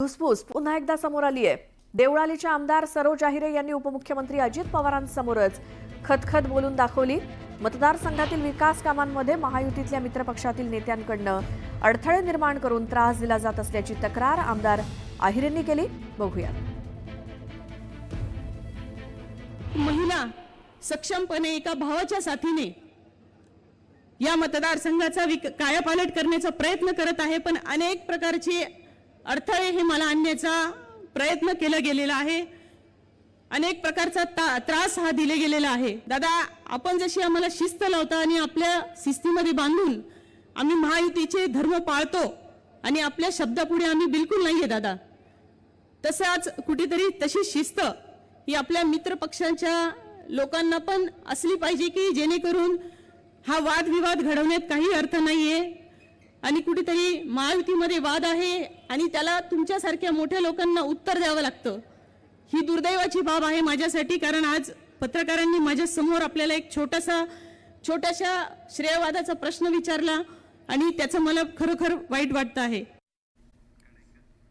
धुसफूस पुन्हा एकदा समोर आली आहे। देवळालीच्या आमदार सरोज आहिरे यांनी उपमुख्यमंत्री अजित पवारांसमोरच खदखद बोलून दाखवली। मतदारसंघातील विकास कामांमध्ये महायुतीतल्या मित्रपक्षातील नेत्यांकडून अडथळे निर्माण करून त्रास दिला जात असल्याची तक्रार आमदार आहिरेंनी केली। बघूया। महिला सक्षमपणे एका भावाच्या साथीने या मतदारसंघाचा कायापालट करण्याचा प्रयत्न करत आहे, पण अनेक प्रकारचे अडथळे हे मला आणण्याचा प्रयत्न केला गेलेला आहे। अनेक प्रकारचा त्रास हा दिले गेलेला आहे। दादा, आपण जशी आम्हाला शिस्त लावता आणि आपल्या शिस्तीमध्ये बांधून आम्ही महायुतीचे धर्म पाळतो आणि आपल्या शब्दापुढे आम्ही बिलकुल नाहीये दादा, तसाच कुठेतरी तशी शिस्त ही आपल्या मित्र पक्षांच्या लोकांना पण असली पाहिजे की जेणेकरून हा वादविवाद घडवण्यात काही अर्थ नाहीये आणि कुठेतरी महायुतीमध्ये वाद आहे आणि त्याला तुमच्यासारख्या मोठ्या लोकांना उत्तर द्यावं लागतं। ही दुर्दैवाची बाब आहे माझ्यासाठी, कारण आज पत्रकारांनी माझ्या समोर आपल्याला एक छोटाशा श्रेयवादाचा प्रश्न विचारला आणि त्याचं मला खरोखर वाईट वाटतं आहे।